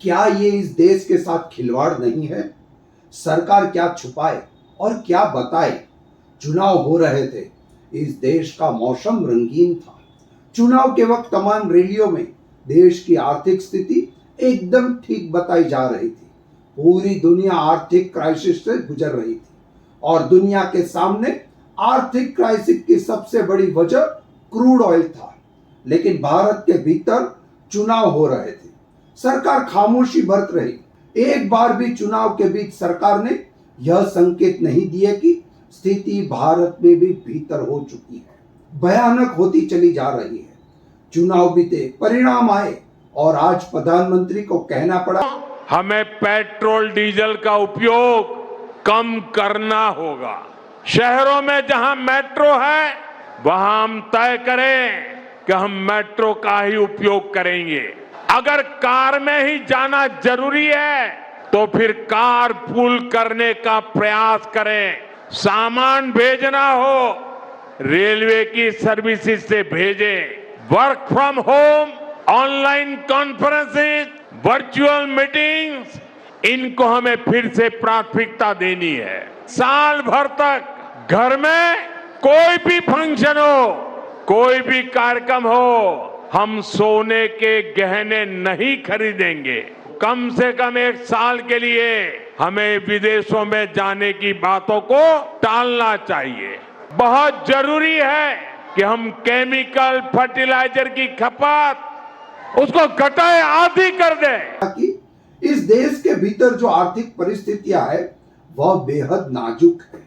क्या ये इस देश के साथ खिलवाड़ नहीं है? सरकार क्या छुपाए और क्या बताए? चुनाव हो रहे थे, इस देश का मौसम रंगीन था। चुनाव के वक्त तमाम रैलियों में देश की आर्थिक स्थिति एकदम ठीक बताई जा रही थी। पूरी दुनिया आर्थिक क्राइसिस से गुजर रही थी और दुनिया के सामने आर्थिक क्राइसिस की सबसे बड़ी वजह क्रूड ऑयल था। लेकिन भारत के भीतर चुनाव हो रहे थे, सरकार खामोशी बरत रही। एक बार भी चुनाव के बीच सरकार ने यह संकेत नहीं दिए कि स्थिति भारत में भी भीतर हो चुकी है, भयानक होती चली जा रही है। चुनाव बीते, परिणाम आए और आज प्रधानमंत्री को कहना पड़ा, हमें पेट्रोल डीजल का उपयोग कम करना होगा। शहरों में जहां मेट्रो है वहां हम तय करें कि हम मेट्रो का ही उपयोग करेंगे। अगर कार में ही जाना जरूरी है तो फिर कार पूल करने का प्रयास करें। सामान भेजना हो रेलवे की सर्विसेज से भेजें। Work from home, online conferences, virtual meetings, इनको हमें फिर से प्राथमिकता देनी है। साल भर तक घर में कोई भी फंक्शन हो, कोई भी कार्यक्रम हो, हम सोने के गहने नहीं खरीदेंगे। कम से कम एक साल के लिए हमें विदेशों में जाने की बातों को टालना चाहिए। बहुत जरूरी है कि हम केमिकल फर्टिलाइजर की खपत उसको घटाए, आधी कर दें। कि इस देश के भीतर जो आर्थिक परिस्थितियां है वह बेहद नाजुक है।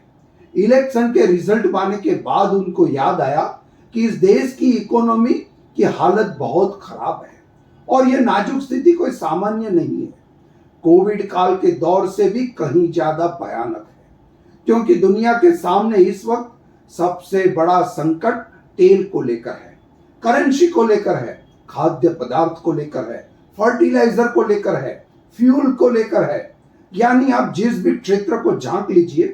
इलेक्शन के रिजल्ट आने के बाद उनको याद आया कि इस देश की इकोनॉमी की हालत बहुत खराब है और यह नाजुक स्थिति कोई सामान्य नहीं है। कोविड काल के दौर से भी कहीं ज्यादा भयानक है, क्योंकि दुनिया के सामने इस वक्त सबसे बड़ा संकट तेल को लेकर है, करेंसी को लेकर है, खाद्य पदार्थ को लेकर है, फर्टिलाइजर को लेकर है, फ्यूल को लेकर है। यानी आप जिस भी क्षेत्र को झांक लीजिए,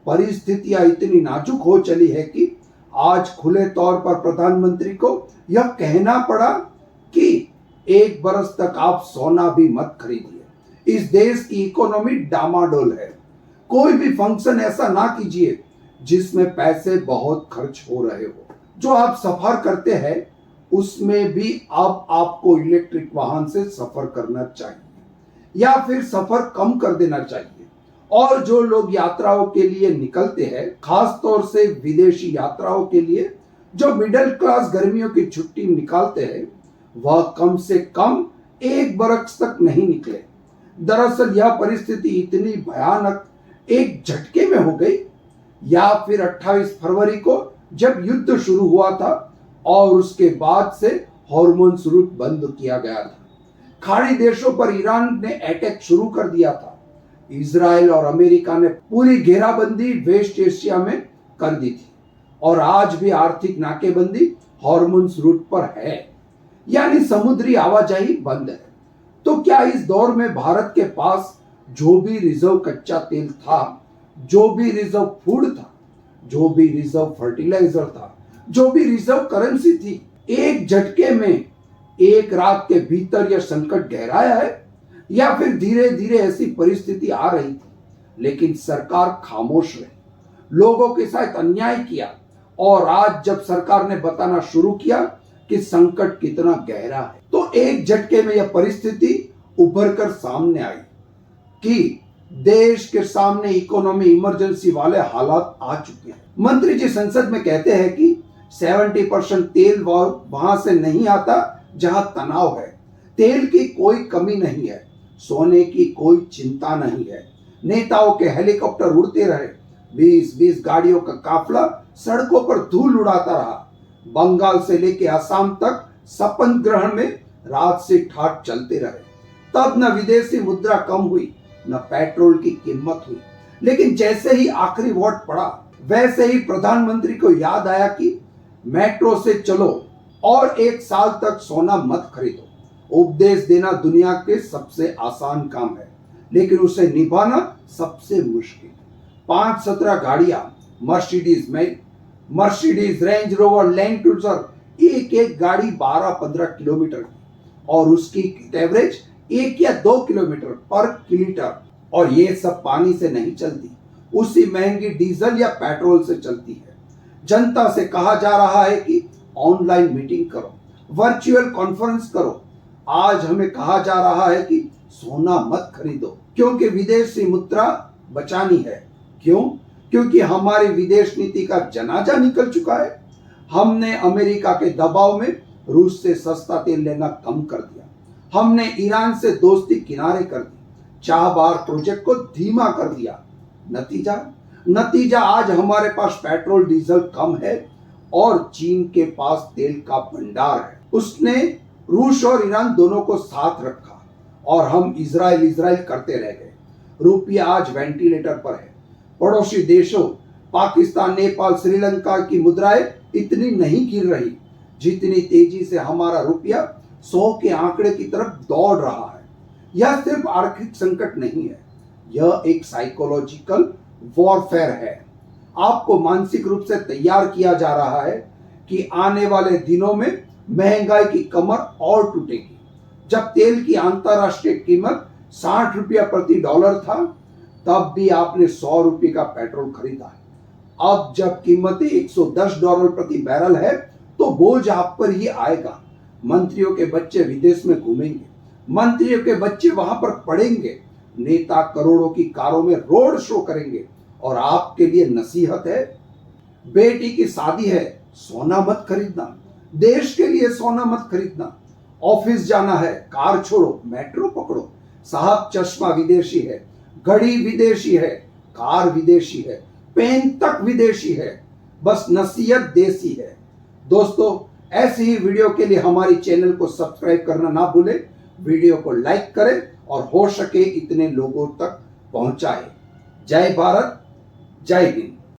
परिस्थितियां इतनी नाजुक हो चली है कि आज खुले तौर पर प्रधानमंत्री को यह कहना पड़ा कि 1 बरस तक आप सोना भी मत खरीदिए। इस देश की इकोनॉमी डामाडोल है। कोई भी फंक्शन ऐसा ना कीजिए जिसमें पैसे बहुत खर्च हो रहे हो। जो आप सफर करते हैं उसमें भी अब आपको इलेक्ट्रिक वाहन से सफर करना चाहिए या फिर सफर कम कर देना चाहिए। और जो लोग यात्राओं के लिए निकलते हैं, खास तौर से विदेशी यात्राओं के लिए, जो मिडिल क्लास गर्मियों की छुट्टी निकालते हैं, वह कम से कम 1 बरस तक नहीं निकले। दरअसल यह परिस्थिति इतनी भयानक एक झटके में हो गई, या फिर 28 फरवरी को जब युद्ध शुरू हुआ था और उसके बाद से हॉर्मोन्स रूट बंद किया गया था। खाड़ी देशों पर ईरान ने अटैक शुरू कर दिया था। इजराइल और अमेरिका ने पूरी घेराबंदी वेस्ट एशिया में कर दी थी और आज भी आर्थिक नाकेबंदी हॉर्मोन्स रूट पर है, यानी समुद्री आवाजाही बंद है। तो क्या इस दौर में भारत के पास जो भी रिजर्व कच्चा तेल था, जो भी रिजर्व फूड था, जो भी रिजर्व फर्टिलाइजर था, जो भी रिजर्व करेंसी थी, एक झटके में एक रात के भीतर यह संकट गहराया है, या फिर धीरे धीरे ऐसी परिस्थिति आ रही थी लेकिन सरकार खामोश रही, लोगों के साथ अन्याय किया और आज जब सरकार ने बताना शुरू किया कि संकट कितना गहरा है, तो एक झटके में यह परिस्थिति उभर कर सामने आई कि देश के सामने इकोनॉमी इमरजेंसी वाले हालात आ चुके हैं। मंत्री जी संसद में कहते हैं कि 70% तेल वहां से नहीं आता जहां तनाव है। तेल की कोई कमी नहीं है, सोने की कोई चिंता नहीं है। नेताओं के हेलीकॉप्टर उड़ते रहे, 20-20 गाड़ियों का काफिला सड़कों पर धूल उड़ाता रहा। बंगाल से लेकर असम तक शपथ ग्रहण में रात से ठाठ चलते रहे। तब न विदेशी मुद्रा कम हुई, न पेट्रोल की कीमत हुई। लेकिन जैसे ही आखिरी वोट पड़ा, वैसे ही प्रधानमंत्री को याद आया कि मेट्रो से चलो और 1 साल तक सोना मत खरीदो। उपदेश देना दुनिया के सबसे आसान काम है, लेकिन उसे निभाना सबसे मुश्किल। 5-17 गाड़ियां, Mercedes, range rover, land cruiser, एक गाड़ी 12-15 किलोमीटर की और उसकी एवरेज 1 या 2 किलोमीटर पर लीटर, और ये सब पानी से नहीं चलती, उसी महंगी डीजल या पेट्रोल से चलती है। जनता से कहा जा रहा है कि ऑनलाइन मीटिंग करो, वर्चुअल कॉन्फ्रेंस करो। आज हमें कहा जा रहा है कि सोना मत खरीदो, क्योंकि विदेशी मुद्रा बचानी है। क्यों? क्योंकि हमारी विदेश नीति का जनाजा निकल चुका है। हमने अमेरिका के दबाव में रूस से सस्ता तेल लेना कम कर दिया। हमने ईरान से दोस्ती किनारे कर दी, चाबहार प्रोजेक्ट को धीमा कर दिया। नतीजा आज हमारे पास पेट्रोल डीजल कम है और चीन के पास तेल का भंडार है। उसने रूस और ईरान दोनों को साथ रखा और हम इजराइल करते रह गए। रुपया आज वेंटिलेटर पर है। पड़ोसी देशों पाकिस्तान, नेपाल, श्रीलंका की मुद्राएं इतनी नहीं गिर रही जितनी तेजी से हमारा रुपया 100 के आंकड़े की तरफ दौड़ रहा है। यह सिर्फ आर्थिक संकट नहीं है, यह एक साइकोलॉजिकल वॉरफेयर है। आपको मानसिक रूप से तैयार किया जा रहा है कि आने वाले दिनों में महंगाई की कमर और टूटेगी। जब तेल की अंतरराष्ट्रीय कीमत 60 रुपया प्रति डॉलर था, तब भी आपने 100 रुपये का पेट्रोल खरीदा है। अब जब कीमतें $110 प्रति बैरल है, तो बोझ आप पर ही आएगा। मंत्रियों के बच्चे विदेश में घूमेंगे, मंत्रियों के बच्चे वहां पर पढ़ेंगे, नेता करोड़ों की कारों में रोड शो करेंगे। और आपके लिए नसीहत है, बेटी की शादी है, सोना मत खरीदना। देश के लिए सोना मत खरीदना। ऑफिस जाना है, कार छोड़ो, मेट्रो पकड़ो। साहब चश्मा विदेशी है, घड़ी विदेशी है, कार विदेशी है, पेन तक विदेशी है, बस नसीहत देसी है। दोस्तों, ऐसी ही वीडियो के लिए हमारी चैनल को सब्सक्राइब करना ना भूलें, वीडियो को लाइक करें और हो सके इतने लोगों तक पहुंचाएं। जय भारत, जय हिंद।